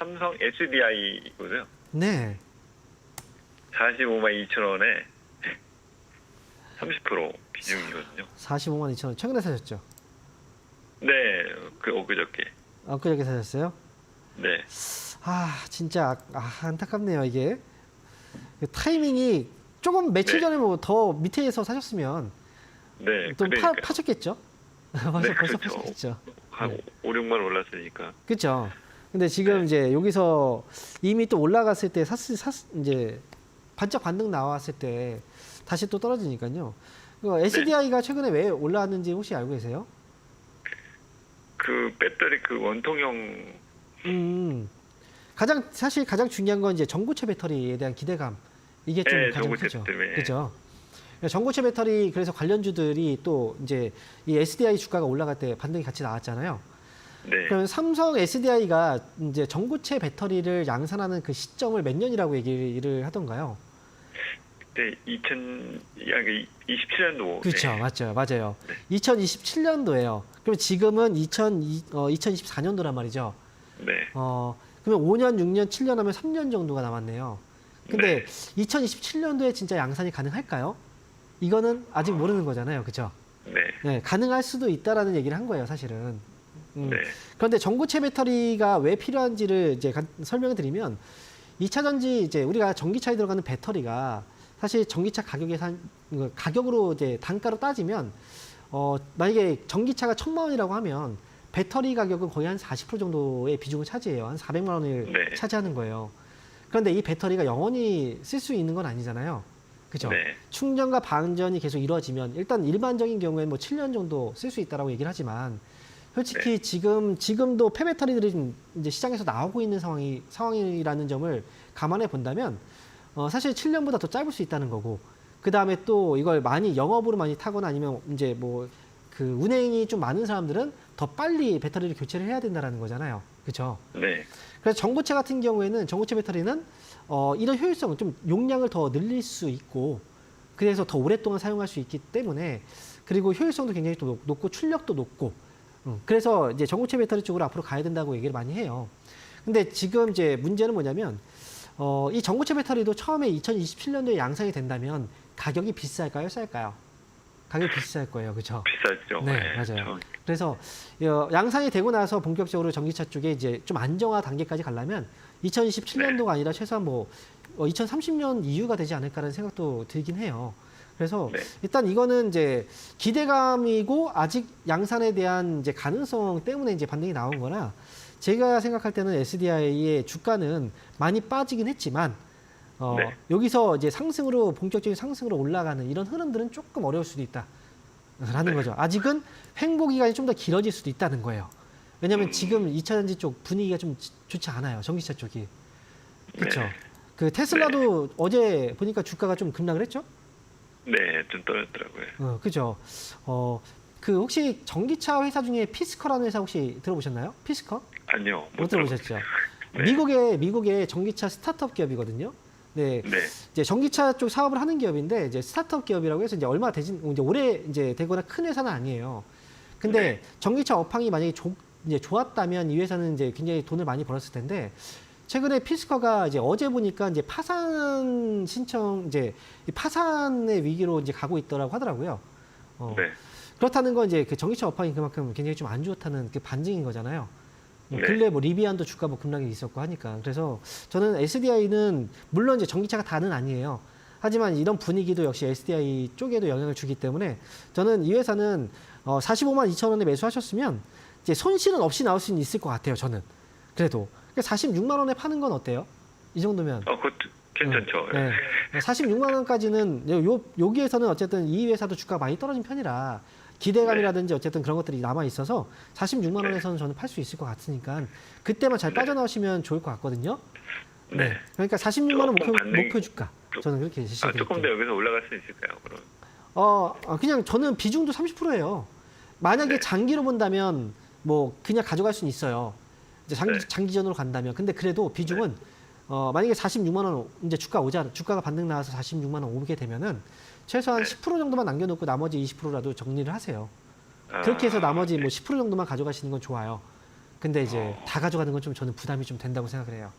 삼성 SDI거든요. 네. 45만 2천 원에 30% 비중이거든요. 45만 2천 원. 최근에 사셨죠? 네, 그 엊그저께. 엊그저께 사셨어요? 네, 진짜 안타깝네요, 이게. 그 타이밍이 조금 며칠 네. 전에 뭐 더 밑에서 사셨으면 네, 또 그러니까 파셨겠죠? 벌써 네, 벌써 그렇죠. 파셨겠죠. 한 네. 5, 6만 원 올랐으니까. 그렇죠. 근데 지금 네. 이제 여기서 이미 또 올라갔을 때 이제 반짝 반등 나왔을 때 다시 또 떨어지니까요. SDI가 최근에 왜 올라왔는지 혹시 알고 계세요? 그 배터리 그 원통형. 음, 사실 가장 중요한 건 이제 전고체 배터리에 대한 기대감. 이게 좀 네, 가장 전고체 크죠. 때문에. 그죠? 전고체 배터리 그래서 관련주들이 또 이제 이 SDI 주가가 올라갈 때 반등이 같이 나왔잖아요. 네, 그러면 삼성 SDI가 이제 전고체 배터리를 양산하는 그 시점을 몇 년이라고 얘기를 하던가요? 그때 2027년도. 그렇죠. 네. 맞아요. 네. 2027년도예요. 그럼 지금은 2024년도란 말이죠. 네, 그러면 5년, 6년, 7년 하면 3년 정도가 남았네요. 근데 네. 2027년도에 진짜 양산이 가능할까요? 이거는 아직 모르는 거잖아요. 그렇죠? 네, 네, 가능할 수도 있다라는 얘기를 한 거예요, 사실은. 네, 그런데 전고체 배터리가 왜 필요한지를 이제 설명을 드리면 2차 전지 이제 우리가 전기차에 들어가는 배터리가 사실 전기차 가격으로 이제 단가로 따지면 만약에 전기차가 1,000만 원이라고 하면 배터리 가격은 거의 한 40% 정도의 비중을 차지해요. 한 400만 원을 네. 차지하는 거예요. 그런데 이 배터리가 영원히 쓸 수 있는 건 아니잖아요. 그죠? 네. 충전과 방전이 계속 이루어지면 일단 일반적인 경우에는 뭐 7년 정도 쓸 수 있다라고 얘기를 하지만 솔직히 지금도 폐배터리들이 좀 이제 시장에서 나오고 있는 상황이라는 점을 감안해 본다면 사실 7년보다 더 짧을 수 있다는 거고 그 다음에 또 이걸 영업으로 많이 타거나 아니면 이제 뭐 그 운행이 좀 많은 사람들은 더 빨리 배터리를 교체를 해야 된다는 거잖아요. 그렇죠? 네. 그래서 전고체 같은 경우에는 전고체 배터리는 이런 효율성은 좀 용량을 더 늘릴 수 있고 그래서 더 오랫동안 사용할 수 있기 때문에 그리고 효율성도 굉장히 또 높고 출력도 높고 그래서 이제 전고체 배터리 쪽으로 앞으로 가야 된다고 얘기를 많이 해요. 근데 지금 이제 문제는 뭐냐면 이 전고체 배터리도 처음에 2027년도에 양산이 된다면 가격이 비쌀까요, 쌀까요? 가격이 비쌀 거예요, 그렇죠? 비싸죠. 네, 맞아요. 그래서 양산이 되고 나서 본격적으로 전기차 쪽에 이제 좀 안정화 단계까지 가려면 2027년도가 아니라 최소한 뭐 2030년 이후가 되지 않을까라는 생각도 들긴 해요. 그래서 네. 일단 이거는 이제 기대감이고 아직 양산에 대한 이제 가능성 때문에 이제 반등이 나온 거라 제가 생각할 때는 SDI의 주가는 많이 빠지긴 했지만 네. 여기서 이제 본격적인 상승으로 올라가는 이런 흐름들은 조금 어려울 수도 있다라는 거죠. 아직은 횡보 기간이 좀 더 길어질 수도 있다는 거예요. 왜냐하면 지금 2차 전지 쪽 분위기가 좀 좋지 않아요. 전기차 쪽이. 그렇죠. 네. 그 테슬라도 어제 보니까 주가가 좀 급락을 했죠? 네, 좀 떨어졌더라고요. 그죠. 그 혹시 전기차 회사 중에 피스커라는 회사 혹시 들어보셨나요? 피스커? 아니요, 못 들어보셨죠? 네. 미국의 전기차 스타트업 기업이거든요. 네. 네, 이제 전기차 쪽 사업을 하는 기업인데 이제 스타트업 기업이라고 해서 이제 얼마 이제 오래 이제 되거나 큰 회사는 아니에요. 근데 네. 전기차 업황이 만약에 이제 좋았다면 이 회사는 이제 굉장히 돈을 많이 벌었을 텐데 최근에 피스커가 이제 어제 보니까 이제 이 파산의 위기로 이제 가고 있더라고 하더라고요. 네, 그렇다는 건 이제 그 전기차 업황이 그만큼 굉장히 좀 안 좋다는 그 반증인 거잖아요. 네. 근래 뭐 리비안도 주가 뭐 급락이 있었고 하니까 그래서 저는 SDI는 물론 이제 전기차가 다는 아니에요. 하지만 이런 분위기도 역시 SDI 쪽에도 영향을 주기 때문에 저는 이 회사는 45만 2천 원에 매수하셨으면 이제 손실은 없이 나올 수는 있을 것 같아요. 저는 그래도 46만 원에 파는 건 어때요? 이 정도면 그것도 괜찮죠. 네. 46만 원까지는 여기에서는 어쨌든 이 회사도 주가가 많이 떨어진 편이라 기대감이라든지 어쨌든 그런 것들이 남아 있어서 46만 원에서는 저는 팔 수 있을 것 같으니까 그때만 잘 빠져나오시면 좋을 것 같거든요. 네. 그러니까 46만 원 목표 주가. 저는 그렇게 제시드릴게요. 조금 더 여기서 올라갈 수 있을까요, 그럼? 그냥 저는 비중도 30%예요. 만약에 네. 장기로 본다면 뭐 그냥 가져갈 수는 있어요. 이제 네. 장기전으로 간다면. 근데 그래도 비중은 만약에 46만 원 이제 주가가 반등 나와서 46만 원 오게 되면은 최소한 10% 정도만 남겨놓고 나머지 20%라도 정리를 하세요. 그렇게 해서 나머지 뭐 10% 정도만 가져가시는 건 좋아요. 근데 이제 다 가져가는 건 좀 저는 부담이 좀 된다고 생각을 해요.